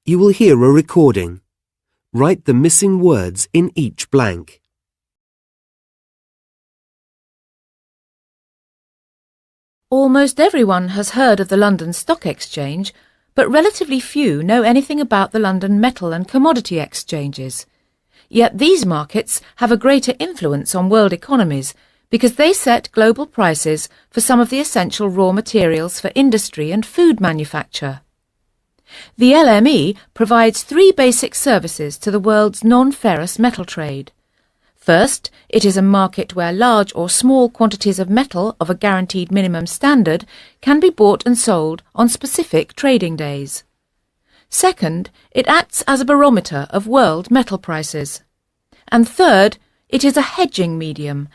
You will hear a recording. Write the missing words in each blank. Almost everyone has heard of the London Stock Exchange, but relatively few know anything about the London Metal and Commodity Exchanges. Yet these markets have a greater influence on world economies because they set global prices for some of the essential raw materials for industry and food manufacture. The LME provides three basic services to the world's non-ferrous metal trade. First, it is a market where large or small quantities of metal of a guaranteed minimum standard can be bought and sold on specific trading days. Second, it acts as a barometer of world metal prices. And third, it is a hedging medium.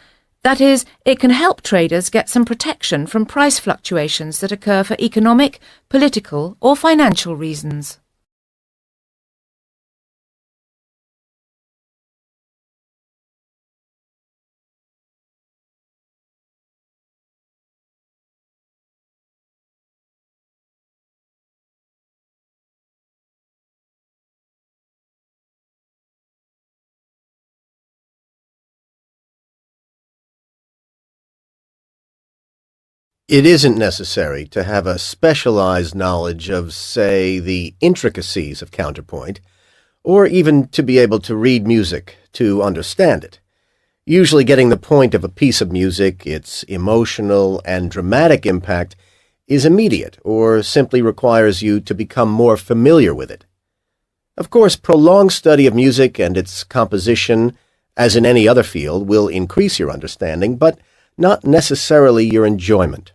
That is, it can help traders get some protection from price fluctuations that occur for economic, political or financial reasons. It isn't necessary to have a specialized knowledge of, say, the intricacies of counterpoint, or even to be able to read music to understand it. Usually getting the point of a piece of music, its emotional and dramatic impact, is immediate or simply requires you to become more familiar with it. Of course, prolonged study of music and its composition, as in any other field, will increase your understanding, but not necessarily your enjoyment.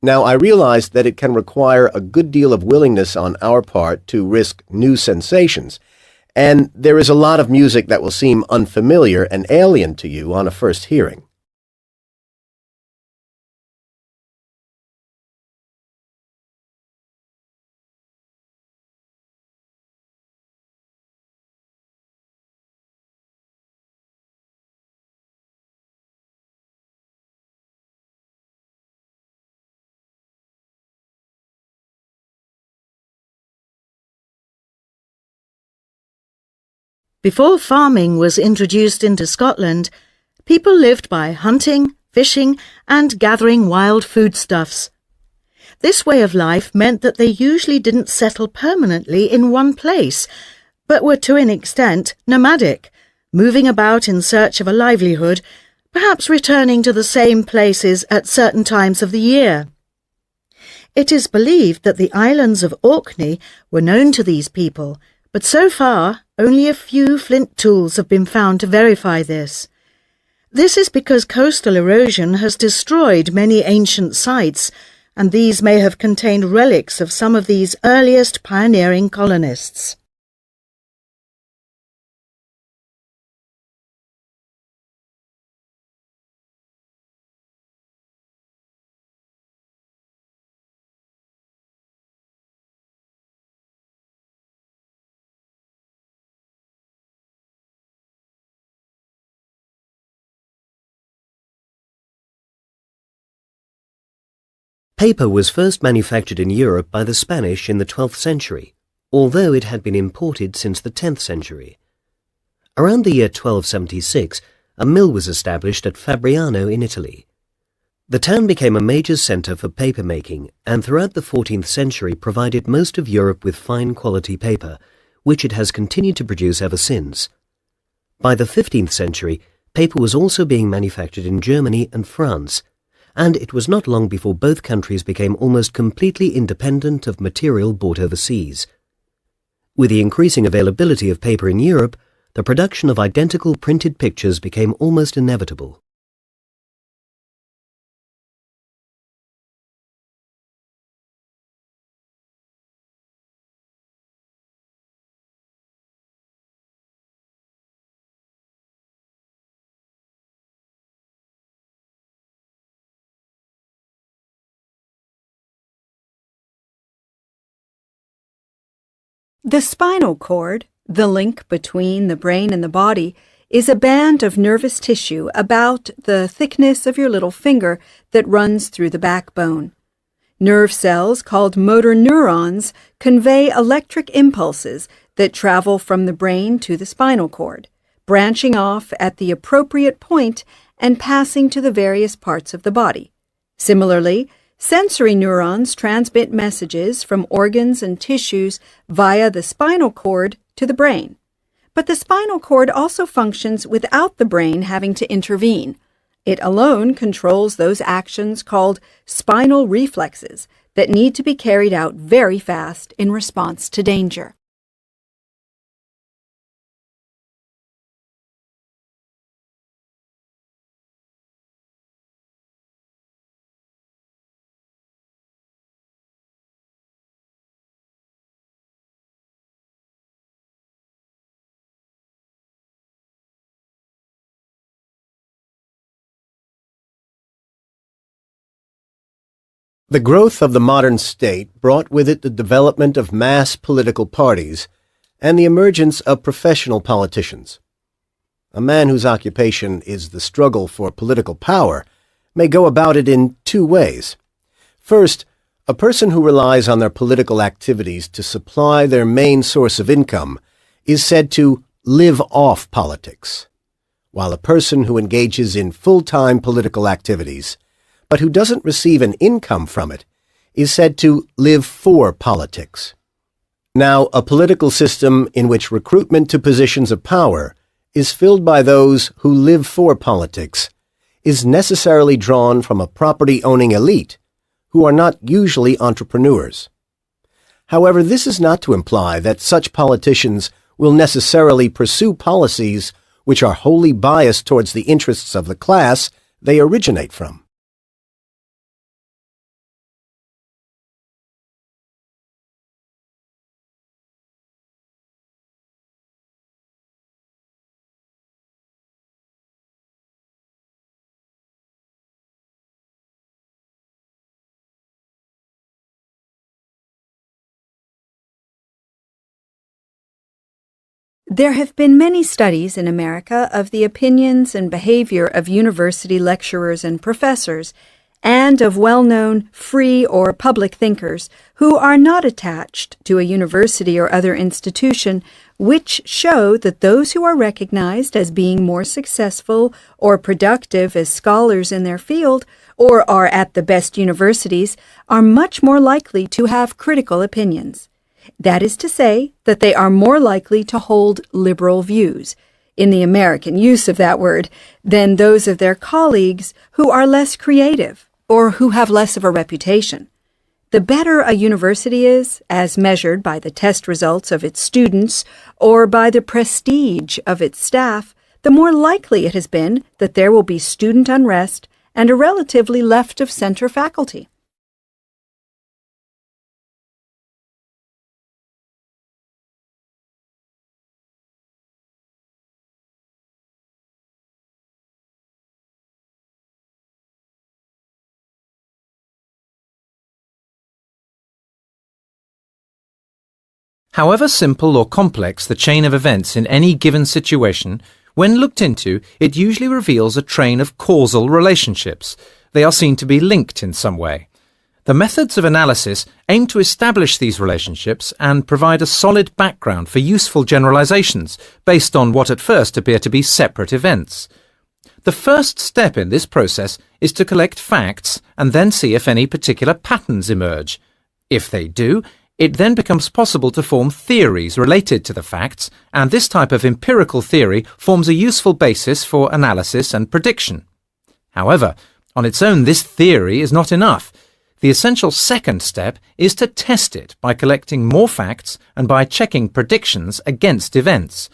Now, I realize that it can require a good deal of willingness on our part to risk new sensations, and there is a lot of music that will seem unfamiliar and alien to you on a first hearing. Before farming was introduced into Scotland, people lived by hunting, fishing, and gathering wild foodstuffs. This way of life meant that they usually didn't settle permanently in one place, but were to an extent nomadic, moving about in search of a livelihood, perhaps returning to the same places at certain times of the year. It is believed that the islands of Orkney were known to these people, but so far only a few flint tools have been found to verify this. This is because coastal erosion has destroyed many ancient sites, and these may have contained relics of some of these earliest pioneering colonists. Paper was first manufactured in Europe by the Spanish in the 12th century, although it had been imported since the 10th century. Around the year 1276, a mill was established at Fabriano in Italy. The town became a major centre for paper making and throughout the 14th century provided most of Europe with fine quality paper, which it has continued to produce ever since. By the 15th century, paper was also being manufactured in Germany and France, and it was not long before both countries became almost completely independent of material bought overseas. With the increasing availability of paper in Europe, the production of identical printed pictures became almost inevitable. The spinal cord, the link between the brain and the body, is a band of nervous tissue about the thickness of your little finger that runs through the backbone. Nerve cells called motor neurons convey electric impulses that travel from the brain to the spinal cord, branching off at the appropriate point and passing to the various parts of the body. Similarly, sensory neurons transmit messages from organs and tissues via the spinal cord to the brain. But the spinal cord also functions without the brain having to intervene. It alone controls those actions called spinal reflexes that need to be carried out very fast in response to danger. The growth of the modern state brought with it the development of mass political parties and the emergence of professional politicians. A man whose occupation is the struggle for political power may go about it in two ways. First, a person who relies on their political activities to supply their main source of income is said to live off politics, while a person who engages in full-time political activities but who doesn't receive an income from it is said to live for politics. Now, a political system in which recruitment to positions of power is filled by those who live for politics is necessarily drawn from a property-owning elite who are not usually entrepreneurs. However, this is not to imply that such politicians will necessarily pursue policies which are wholly biased towards the interests of the class they originate from. There have been many studies in America of the opinions and behavior of university lecturers and professors, and of well-known free or public thinkers who are not attached to a university or other institution, which show that those who are recognized as being more successful or productive as scholars in their field, or are at the best universities, are much more likely to have critical opinions. That is to say, that they are more likely to hold liberal views, in the American use of that word, than those of their colleagues who are less creative or who have less of a reputation. The better a university is, as measured by the test results of its students or by the prestige of its staff, the more likely it has been that there will be student unrest and a relatively left-of-center faculty. However simple or complex the chain of events in any given situation, when looked into, it usually reveals a train of causal relationships. They are seen to be linked in some way. The methods of analysis aim to establish these relationships and provide a solid background for useful generalizations based on what at first appear to be separate events. The first step in this process is to collect facts and then see if any particular patterns emerge. If they do, it then becomes possible to form theories related to the facts, and this type of empirical theory forms a useful basis for analysis and prediction. However, on its own this theory is not enough. The essential second step is to test it by collecting more facts and by checking predictions against events.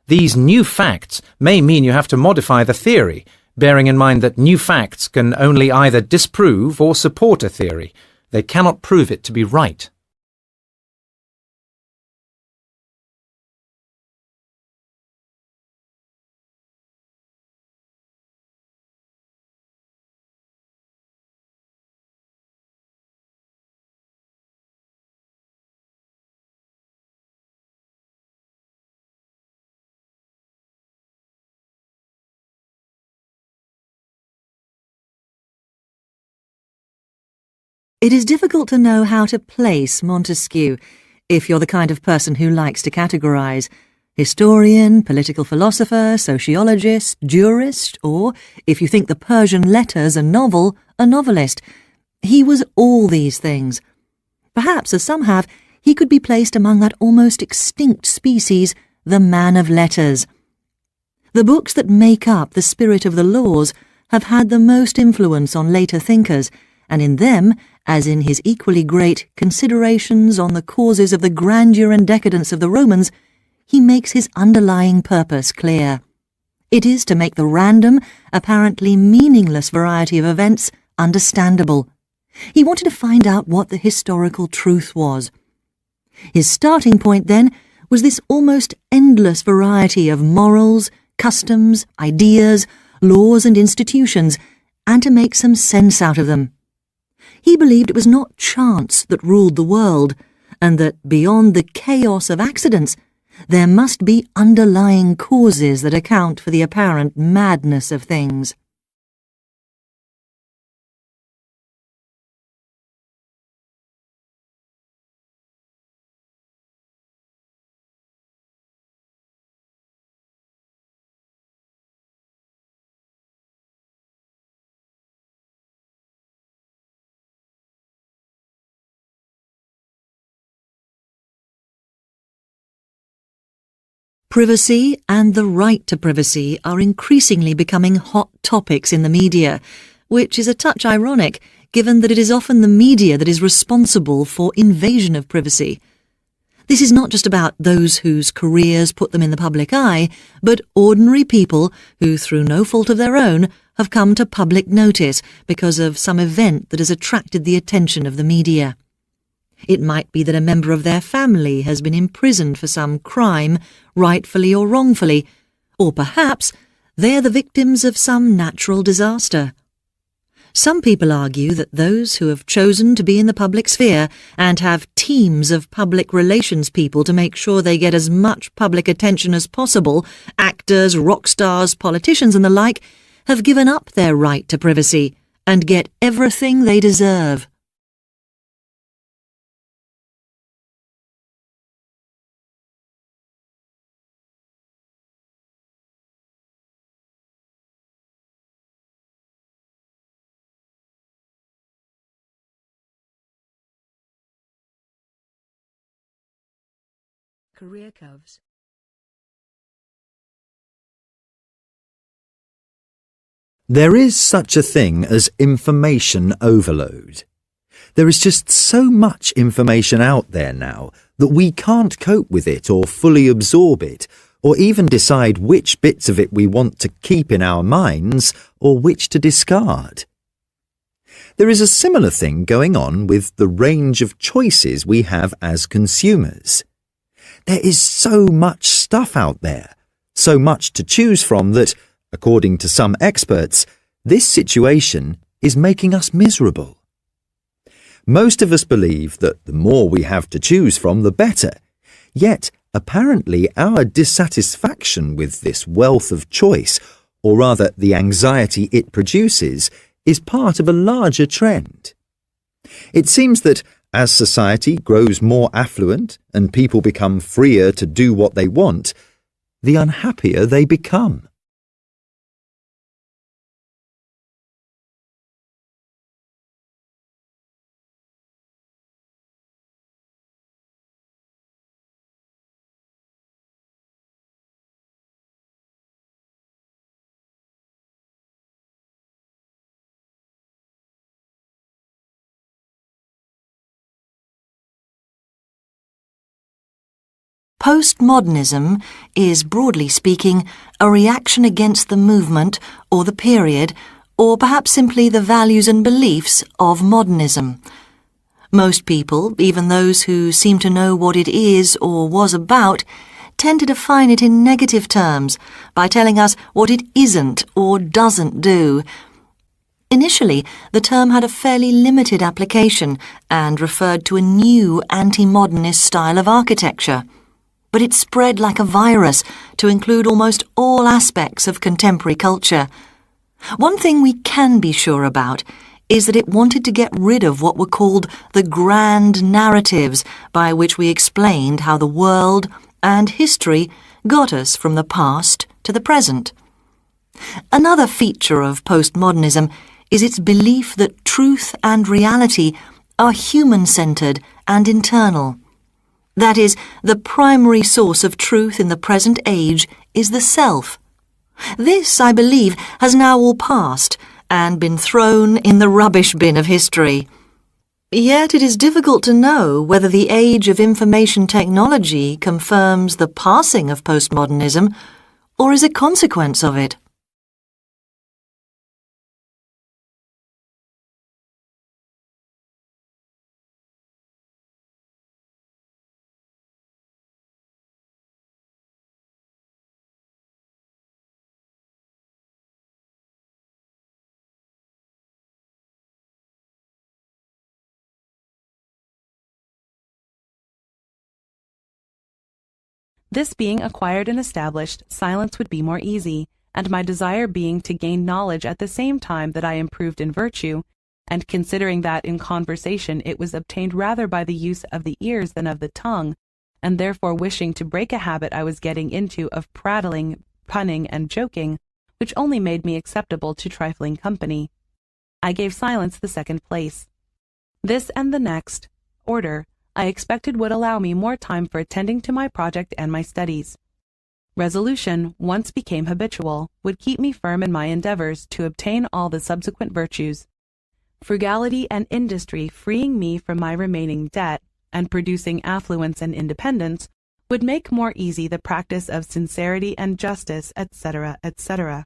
These new facts may mean you have to modify the theory, bearing in mind that new facts can only either disprove or support a theory. They cannot prove it to be right. It is difficult to know how to place Montesquieu if you're the kind of person who likes to categorise. Historian, political philosopher, sociologist, jurist, or, if you think the Persian Letters a novel, a novelist. He was all these things. Perhaps, as some have, he could be placed among that almost extinct species, the man of letters. The books that make up the spirit of the laws have had the most influence on later thinkers, and in them, as in his equally great Considerations on the Causes of the Grandeur and Decadence of the Romans, he makes his underlying purpose clear. It is to make the random, apparently meaningless variety of events understandable. He wanted to find out what the historical truth was. His starting point, then, was this almost endless variety of morals, customs, ideas, laws and institutions, and to make some sense out of them. He believed it was not chance that ruled the world, and that beyond the chaos of accidents, there must be underlying causes that account for the apparent madness of things. Privacy and the right to privacy are increasingly becoming hot topics in the media, which is a touch ironic, given that it is often the media that is responsible for invasion of privacy. This is not just about those whose careers put them in the public eye, but ordinary people who, through no fault of their own, have come to public notice because of some event that has attracted the attention of the media. It might be that a member of their family has been imprisoned for some crime, rightfully or wrongfully, or perhaps they are the victims of some natural disaster. Some people argue that those who have chosen to be in the public sphere and have teams of public relations people to make sure they get as much public attention as possible, actors, rock stars, politicians and the like, have given up their right to privacy and get everything they deserve. Career Covs. There is such a thing as information overload. There is just so much information out there now that we can't cope with it or fully absorb it, or even decide which bits of it we want to keep in our minds or which to discard. There is a similar thing going on with the range of choices we have as consumers. There is so much stuff out there, so much to choose from that, according to some experts, this situation is making us miserable. Most of us believe that the more we have to choose from, the better. Yet, apparently, our dissatisfaction with this wealth of choice, or rather the anxiety it produces, is part of a larger trend. It seems that as society grows more affluent and people become freer to do what they want, the unhappier they become. Postmodernism is, broadly speaking, a reaction against the movement or the period, or perhaps simply the values and beliefs of modernism. Most people, even those who seem to know what it is or was about, tend to define it in negative terms by telling us what it isn't or doesn't do. Initially, the term had a fairly limited application and referred to a new anti-modernist style of architecture. But it spread like a virus to include almost all aspects of contemporary culture. One thing we can be sure about is that it wanted to get rid of what were called the grand narratives by which we explained how the world and history got us from the past to the present. Another feature of postmodernism is its belief that truth and reality are human-centred and internal. That is, the primary source of truth in the present age is the self. This, I believe, has now all passed and been thrown in the rubbish bin of history. Yet it is difficult to know whether the age of information technology confirms the passing of postmodernism or is a consequence of it. This being acquired and established, silence would be more easy, and my desire being to gain knowledge at the same time that I improved in virtue, and considering that in conversation it was obtained rather by the use of the ears than of the tongue, and therefore wishing to break a habit I was getting into of prattling, punning, and joking, which only made me acceptable to trifling company, I gave silence the second place. This and the next order I expected would allow me more time for attending to my project and my studies. Resolution, once became habitual, would keep me firm in my endeavors to obtain all the subsequent virtues. Frugality and industry freeing me from my remaining debt, and producing affluence and independence, would make more easy the practice of sincerity and justice, etc., etc.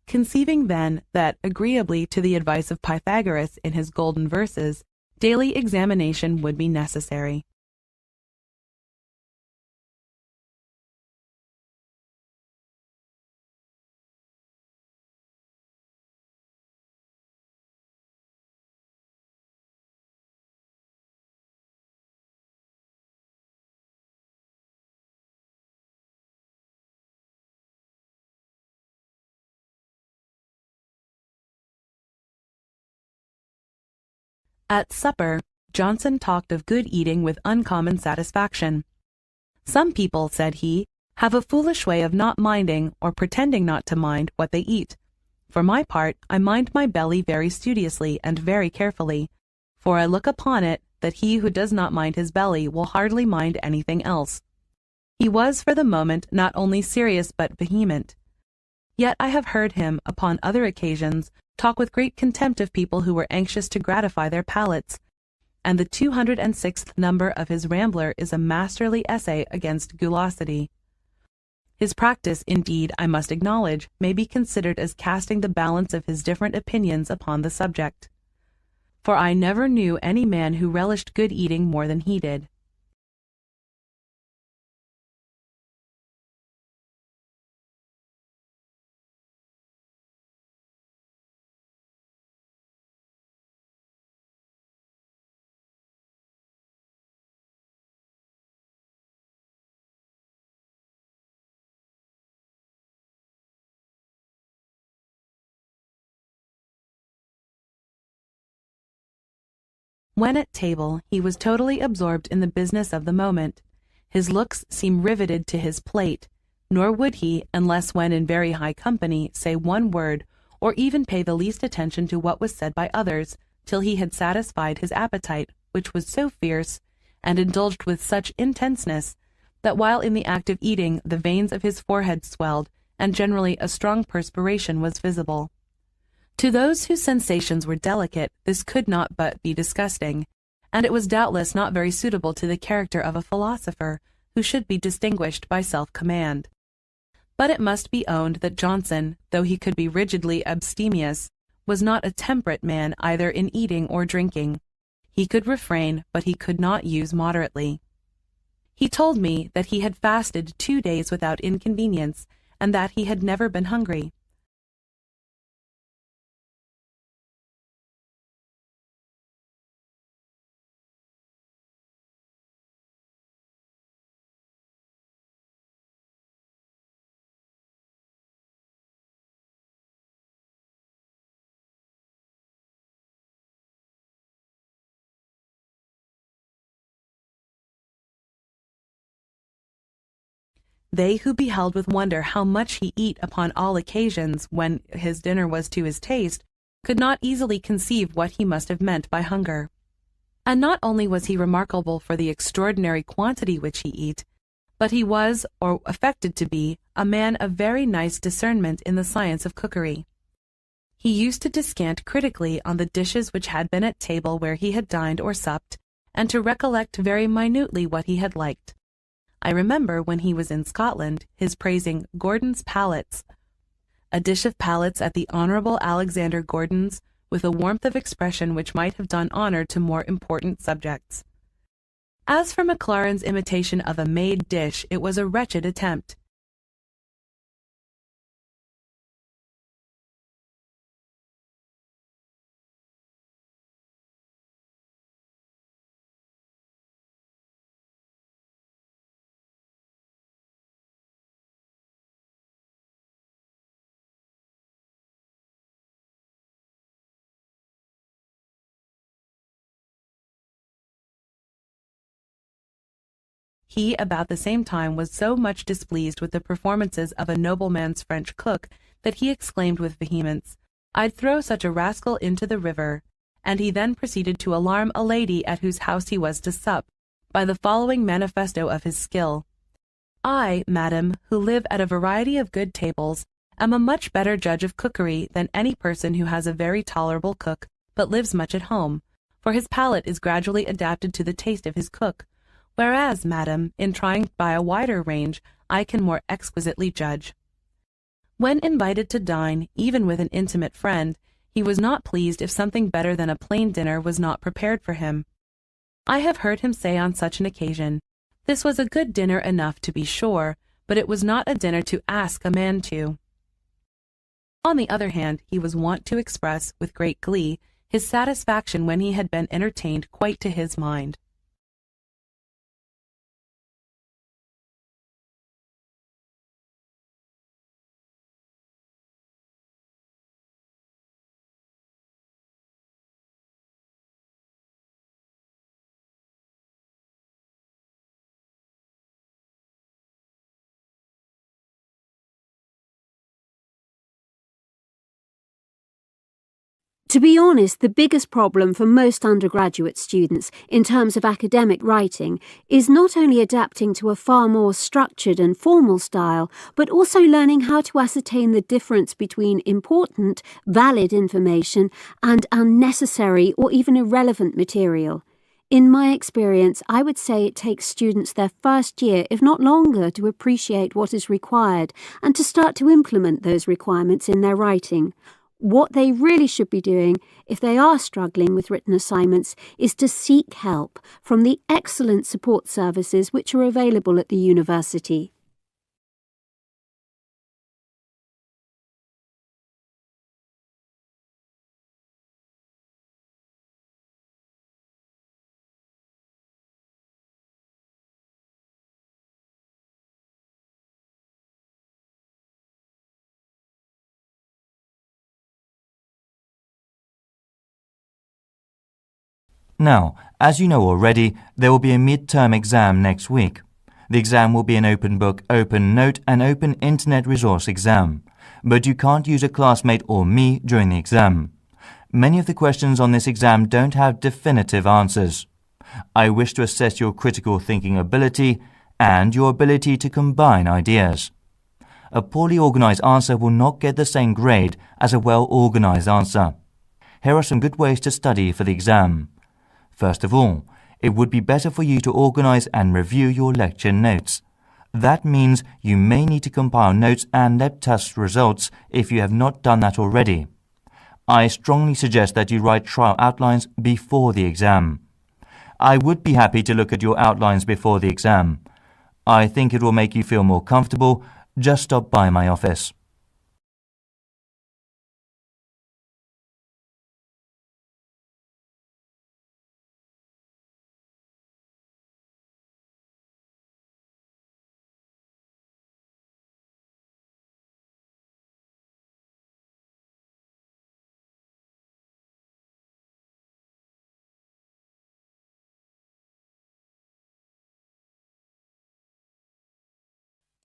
Conceiving then that, agreeably to the advice of Pythagoras in his golden verses, daily examination would be necessary. At supper, Johnson talked of good eating with uncommon satisfaction. Some people, said he, have a foolish way of not minding, or pretending not to mind, what they eat. For my part, I mind my belly very studiously and very carefully, for I look upon it that he who does not mind his belly will hardly mind anything else. He was for the moment not only serious but vehement. Yet I have heard him, upon other occasions, talk with great contempt of people who were anxious to gratify their palates, and the 206th number of his Rambler is a masterly essay against gulosity. His practice, indeed, I must acknowledge, may be considered as casting the balance of his different opinions upon the subject. For I never knew any man who relished good eating more than he did. When at table, he was totally absorbed in the business of the moment. His looks seemed riveted to his plate, nor would he, unless when in very high company, say one word, or even pay the least attention to what was said by others, till he had satisfied his appetite, which was so fierce, and indulged with such intenseness, that while in the act of eating the veins of his forehead swelled, and generally a strong perspiration was visible. To those whose sensations were delicate, this could not but be disgusting, and it was doubtless not very suitable to the character of a philosopher, who should be distinguished by self-command. But it must be owned that Johnson, though he could be rigidly abstemious, was not a temperate man either in eating or drinking. He could refrain, but he could not use moderately. He told me that he had fasted 2 days without inconvenience, and that he had never been hungry. They who beheld with wonder how much he eat upon all occasions when his dinner was to his taste, could not easily conceive what he must have meant by hunger. And not only was he remarkable for the extraordinary quantity which he eat, but he was, or affected to be, a man of very nice discernment in the science of cookery. He used to descant critically on the dishes which had been at table where he had dined or supped, and to recollect very minutely what he had liked. I remember, when he was in Scotland, his praising Gordon's palates, a dish of palates at the Honourable Alexander Gordon's, with a warmth of expression which might have done honour to more important subjects. As for Maclaurin's imitation of a made dish, it was a wretched attempt. He, about the same time, was so much displeased with the performances of a nobleman's French cook that he exclaimed with vehemence, "I'd throw such a rascal into the river," and he then proceeded to alarm a lady at whose house he was to sup, by the following manifesto of his skill: "I, madam, who live at a variety of good tables, am a much better judge of cookery than any person who has a very tolerable cook, but lives much at home, for his palate is gradually adapted to the taste of his cook. Whereas, madam, in trying by a wider range, I can more exquisitely judge." When invited to dine, even with an intimate friend, he was not pleased if something better than a plain dinner was not prepared for him. I have heard him say on such an occasion, "This was a good dinner enough, to be sure, but it was not a dinner to ask a man to." On the other hand, he was wont to express, with great glee, his satisfaction when he had been entertained quite to his mind. To be honest, the biggest problem for most undergraduate students in terms of academic writing is not only adapting to a far more structured and formal style, but also learning how to ascertain the difference between important, valid information and unnecessary or even irrelevant material. In my experience, I would say it takes students their first year, if not longer, to appreciate what is required and to start to implement those requirements in their writing. What they really should be doing, if they are struggling with written assignments, is to seek help from the excellent support services which are available at the university. Now, as you know already, there will be a mid-term exam next week. The exam will be an open book, open note and open internet resource exam, but you can't use a classmate or me during the exam. Many of the questions on this exam don't have definitive answers. I wish to assess your critical thinking ability and your ability to combine ideas. A poorly organized answer will not get the same grade as a well-organized answer. Here are some good ways to study for the exam. First of all, it would be better for you to organize and review your lecture notes. That means you may need to compile notes and lab test results if you have not done that already. I strongly suggest that you write trial outlines before the exam. I would be happy to look at your outlines before the exam. I think it will make you feel more comfortable. Just stop by my office.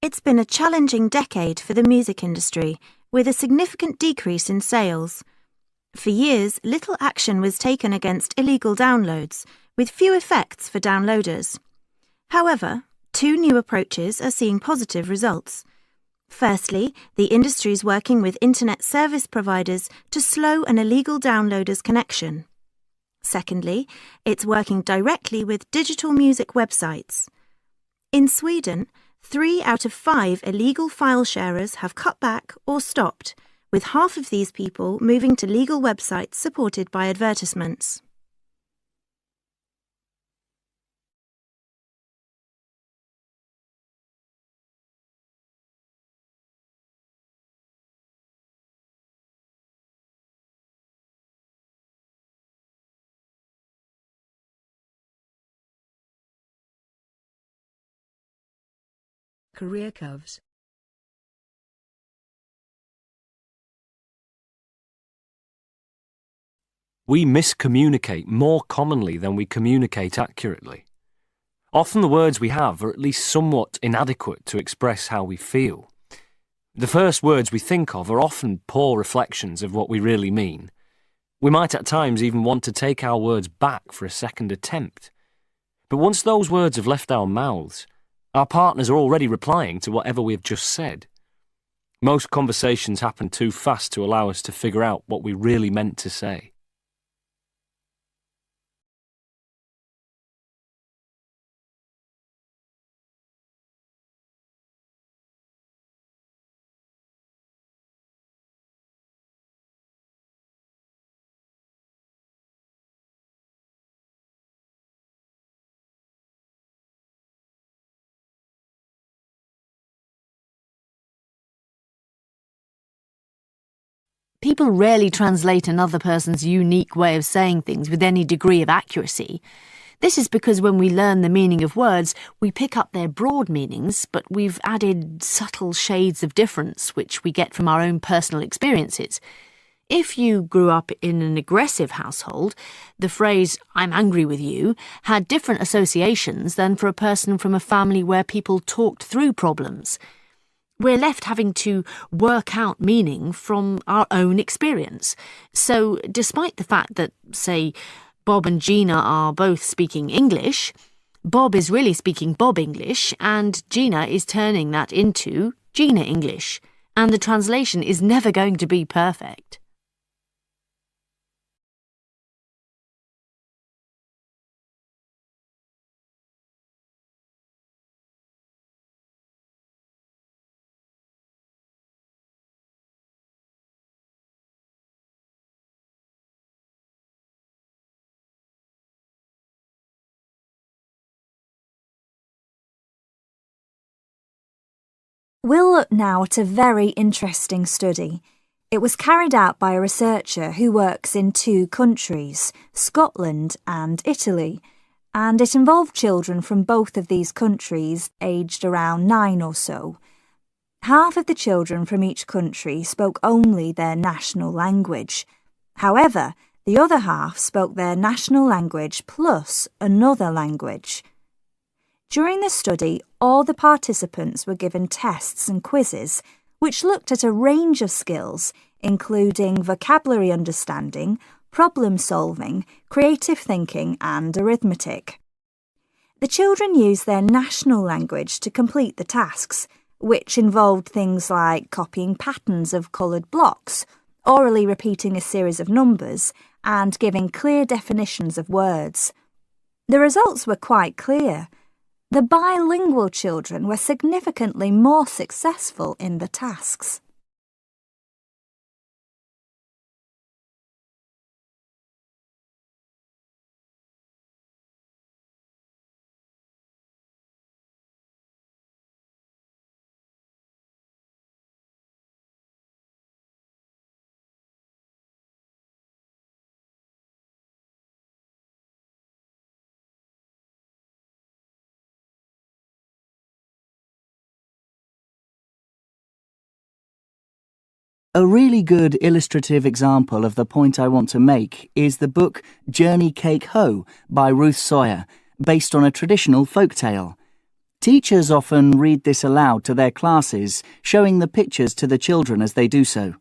It's been a challenging decade for the music industry, with a significant decrease in sales. For years, little action was taken against illegal downloads, with few effects for downloaders. However, two new approaches are seeing positive results. Firstly, the industry is working with internet service providers to slow an illegal downloader's connection. Secondly, it's working directly with digital music websites. In Sweden, 3 out of 5 illegal file sharers have cut back or stopped, with half of these people moving to legal websites supported by advertisements. Career curves. We miscommunicate more commonly than we communicate accurately. Often the words we have are at least somewhat inadequate to express how we feel. The first words we think of are often poor reflections of what we really mean. We might at times even want to take our words back for a second attempt. But once those words have left our mouths, our partners are already replying to whatever we have just said. Most conversations happen too fast to allow us to figure out what we really meant to say. People rarely translate another person's unique way of saying things with any degree of accuracy. This is because when we learn the meaning of words, we pick up their broad meanings, but we've added subtle shades of difference which we get from our own personal experiences. If you grew up in an aggressive household, the phrase, "I'm angry with you," had different associations than for a person from a family where people talked through problems. We're left having to work out meaning from our own experience. So, despite the fact that, say, Bob and Gina are both speaking English, Bob is really speaking Bob English and Gina is turning that into Gina English, and the translation is never going to be perfect. We'll look now at a very interesting study. It was carried out by a researcher who works in 2 countries, Scotland and Italy, and it involved children from both of these countries aged around 9 or so. Half of the children from each country spoke only their national language. However, the other half spoke their national language plus another language. During the study, all the participants were given tests and quizzes which looked at a range of skills, including vocabulary understanding, problem solving, creative thinking and arithmetic. The children used their national language to complete the tasks, which involved things like copying patterns of coloured blocks, orally repeating a series of numbers, and giving clear definitions of words. The results were quite clear. The bilingual children were significantly more successful in the tasks. A really good illustrative example of the point I want to make is the book Journey Cake Ho by Ruth Sawyer, based on a traditional folk tale. Teachers often read this aloud to their classes, showing the pictures to the children as they do so.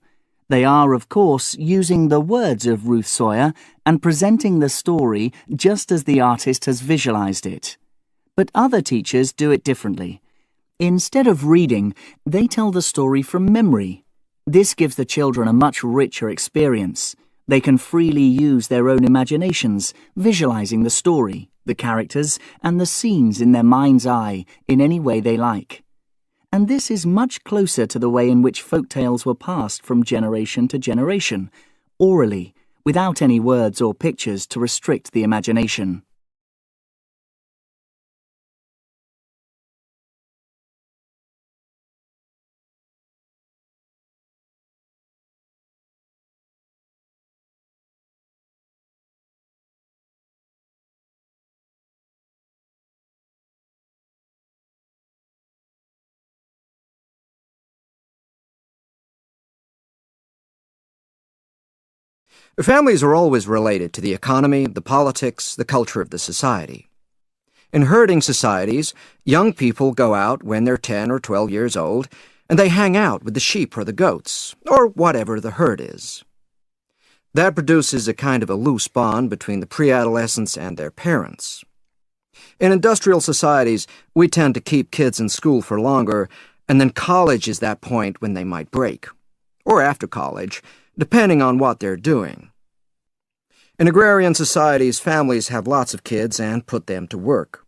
They are, of course, using the words of Ruth Sawyer and presenting the story just as the artist has visualized it. But other teachers do it differently. Instead of reading, they tell the story from memory. This gives the children a much richer experience. They can freely use their own imaginations, visualizing the story, the characters, and the scenes in their mind's eye in any way they like. And this is much closer to the way in which folk tales were passed from generation to generation, orally, without any words or pictures to restrict the imagination. Families are always related to the economy, the politics, the culture of the society. In herding societies, young people go out when they're 10 or 12 years old, and they hang out with the sheep or the goats, or whatever the herd is. That produces a kind of a loose bond between the pre-adolescents and their parents. In industrial societies, we tend to keep kids in school for longer, and then college is that point when they might break, or after college, depending on what they're doing. In agrarian societies, families have lots of kids and put them to work.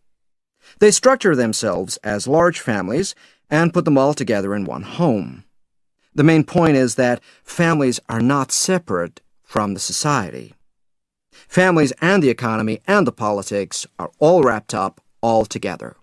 They structure themselves as large families and put them all together in one home. The main point is that families are not separate from the society. Families and the economy and the politics are all wrapped up all together.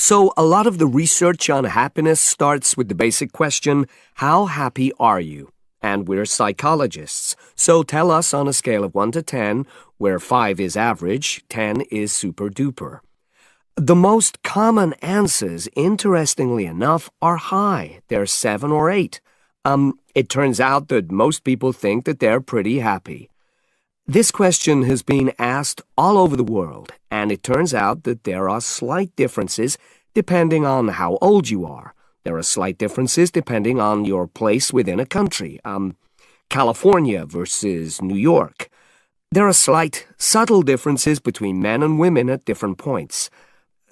So a lot of the research on happiness starts with the basic question, how happy are you? And we're psychologists, so tell us on a scale of 1 to 10, where 5 is average, 10 is super duper. The most common answers, interestingly enough, are high. They're 7 or 8. It turns out that most people think that they're pretty happy. This question has been asked all over the world, and it turns out that there are slight differences depending on how old you are. There are slight differences depending on your place within a country. California versus New York. There are slight, subtle differences between men and women at different points.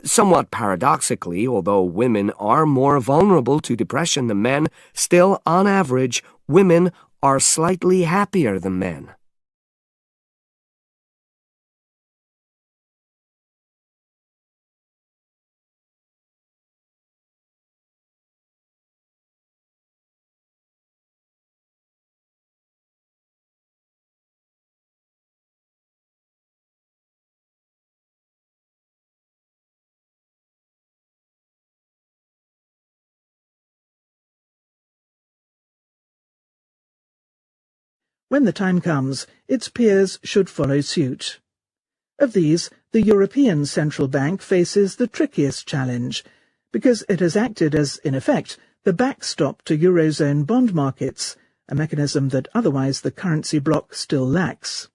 Somewhat paradoxically, although women are more vulnerable to depression than men, still, on average, women are slightly happier than men. When the time comes, its peers should follow suit. Of these, the European Central Bank faces the trickiest challenge, because it has acted as, in effect, the backstop to Eurozone bond markets, a mechanism that otherwise the currency bloc still lacks.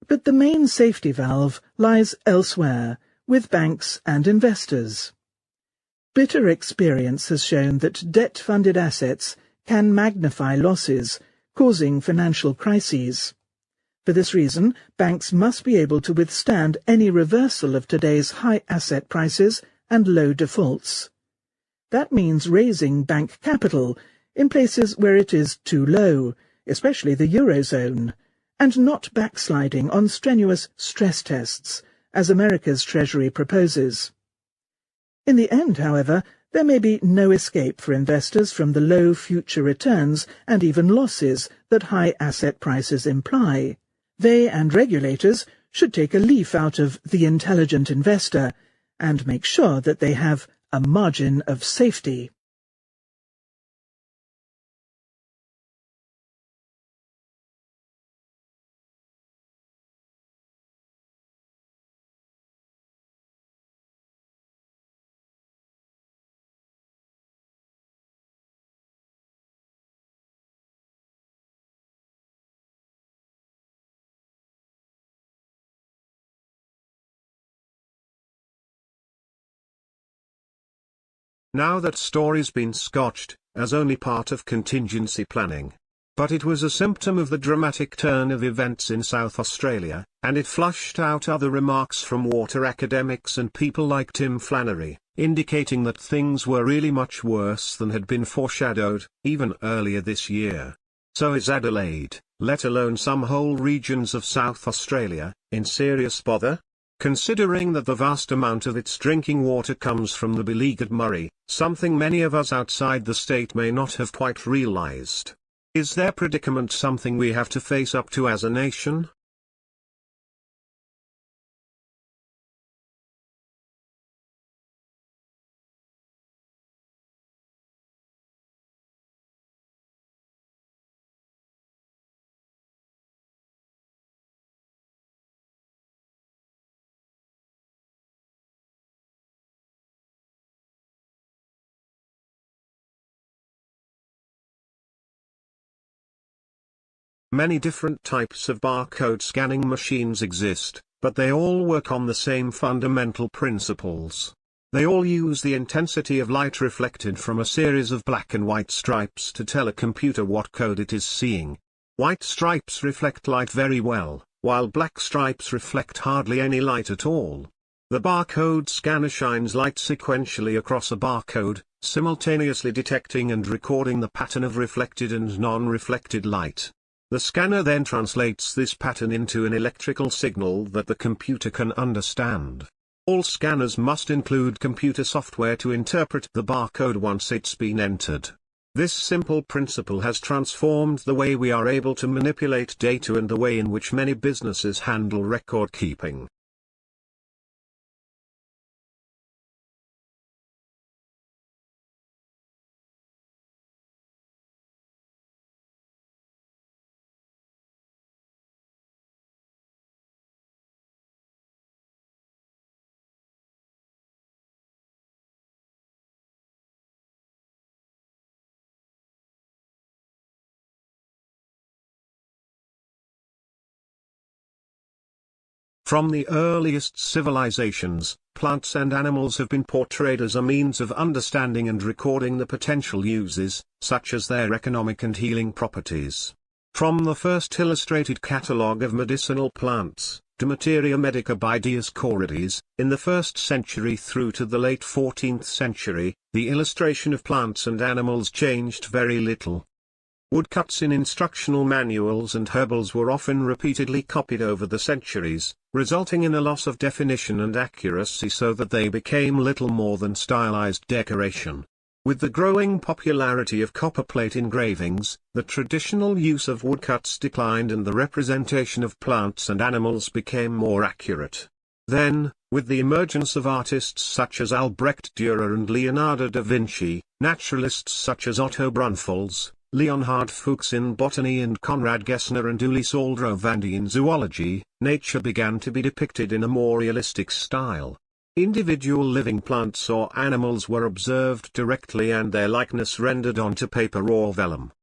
But the main safety valve lies elsewhere, with banks and investors. Bitter experience has shown that debt-funded assets can magnify losses, causing financial crises. For this reason, banks must be able to withstand any reversal of today's high asset prices and low defaults. That means raising bank capital in places where it is too low, especially the Eurozone, and not backsliding on strenuous stress tests, as America's Treasury proposes. In the end, however, there may be no escape for investors from the low future returns and even losses that high asset prices imply. They and regulators should take a leaf out of The Intelligent Investor and make sure that they have a margin of safety. Now that story's been scotched, as only part of contingency planning. But it was a symptom of the dramatic turn of events in South Australia, and it flushed out other remarks from water academics and people like Tim Flannery, indicating that things were really much worse than had been foreshadowed, even earlier this year. So is Adelaide, let alone some whole regions of South Australia, in serious bother? Considering that the vast amount of its drinking water comes from the beleaguered Murray, something many of us outside the state may not have quite realised. Is their predicament something we have to face up to as a nation? Many different types of barcode scanning machines exist, but they all work on the same fundamental principles. They all use the intensity of light reflected from a series of black and white stripes to tell a computer what code it is seeing. White stripes reflect light very well, while black stripes reflect hardly any light at all. The barcode scanner shines light sequentially across a barcode, simultaneously detecting and recording the pattern of reflected and non-reflected light. The scanner then translates this pattern into an electrical signal that the computer can understand. All scanners must include computer software to interpret the barcode once it's been entered. This simple principle has transformed the way we are able to manipulate data and the way in which many businesses handle record keeping. From the earliest civilizations, plants and animals have been portrayed as a means of understanding and recording the potential uses, such as their economic and healing properties. From the first illustrated catalogue of medicinal plants, De Materia Medica by Dioscorides, in the 1st century through to the late 14th century, the illustration of plants and animals changed very little. Woodcuts in instructional manuals and herbals were often repeatedly copied over the centuries, resulting in a loss of definition and accuracy so that they became little more than stylized decoration. With the growing popularity of copperplate engravings, the traditional use of woodcuts declined and the representation of plants and animals became more accurate. Then, with the emergence of artists such as Albrecht Dürer and Leonardo da Vinci, naturalists such as Otto Brunfels, Leonhard Fuchs in botany and Conrad Gessner and Ulysse Aldrovandi in zoology, nature began to be depicted in a more realistic style. Individual living plants or animals were observed directly and their likeness rendered onto paper or vellum.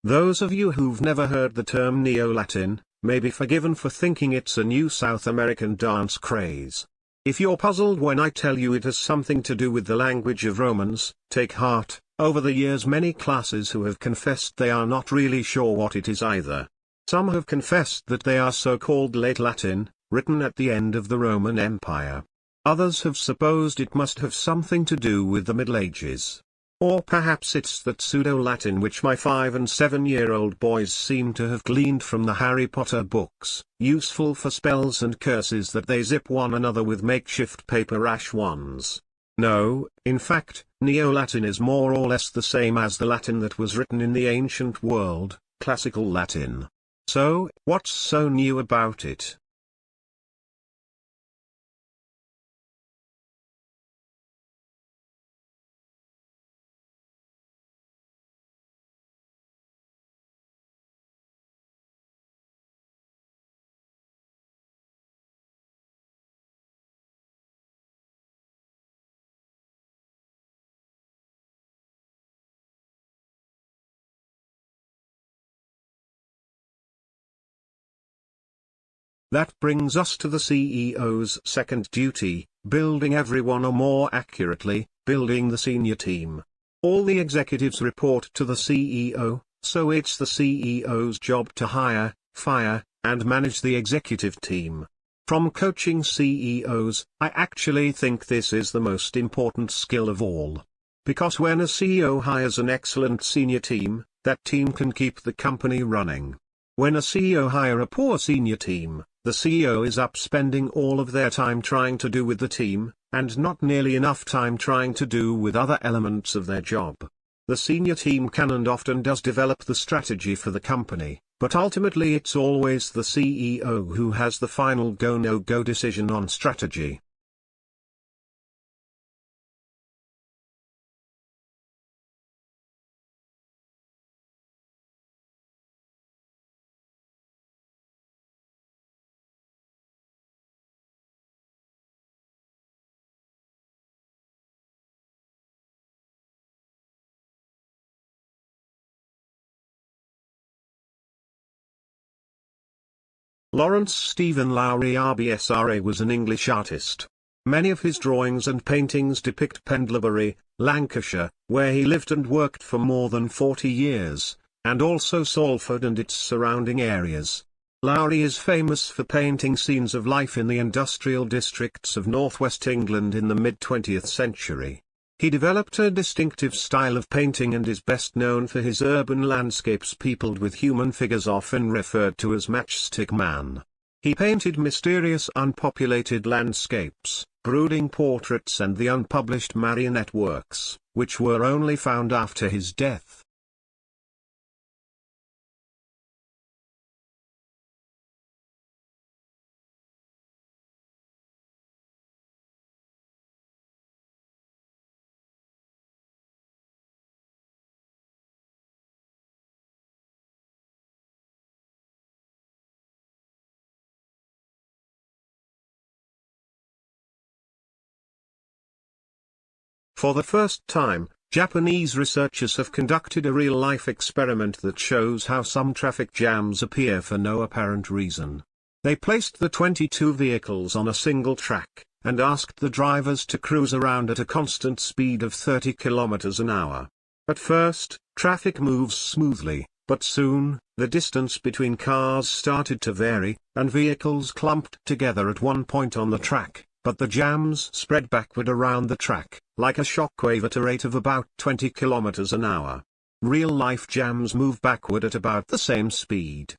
Those of you who've never heard the term Neo-Latin, may be forgiven for thinking it's a new South American dance craze. If you're puzzled when I tell you it has something to do with the language of Romans, take heart. Over the years many classes who have confessed they are not really sure what it is either. Some have confessed that they are so-called Late Latin, written at the end of the Roman Empire. Others have supposed it must have something to do with the Middle Ages. Or perhaps it's that pseudo-Latin which my 5- and 7-year-old boys seem to have gleaned from the Harry Potter books, useful for spells and curses that they zip one another with makeshift paper ash wands. No, in fact, Neo-Latin is more or less the same as the Latin that was written in the ancient world, Classical Latin. So, what's so new about it? That brings us to the CEO's second duty, building everyone, or more accurately, building the senior team. All the executives report to the CEO, so it's the CEO's job to hire, fire, and manage the executive team. From coaching CEOs, I actually think this is the most important skill of all. Because when a CEO hires an excellent senior team, that team can keep the company running. When a CEO hires a poor senior team, the CEO is up spending all of their time trying to do with the team, and not nearly enough time trying to do with other elements of their job. The senior team can and often does develop the strategy for the company, but ultimately it's always the CEO who has the final go-no-go decision on strategy. Lawrence Stephen Lowry RBSRA was an English artist. Many of his drawings and paintings depict Pendlebury, Lancashire, where he lived and worked for more than 40 years, and also Salford and its surrounding areas. Lowry is famous for painting scenes of life in the industrial districts of northwest England in the mid-20th century. He developed a distinctive style of painting and is best known for his urban landscapes peopled with human figures often referred to as Matchstick Man. He painted mysterious unpopulated landscapes, brooding portraits and the unpublished marionette works, which were only found after his death. For the first time, Japanese researchers have conducted a real-life experiment that shows how some traffic jams appear for no apparent reason. They placed the 22 vehicles on a single track, and asked the drivers to cruise around at a constant speed of 30 kilometers an hour. At first, traffic moves smoothly, but soon, the distance between cars started to vary, and vehicles clumped together at one point on the track. But the jams spread backward around the track, like a shockwave at a rate of about 20 kilometers an hour. Real-life jams move backward at about the same speed.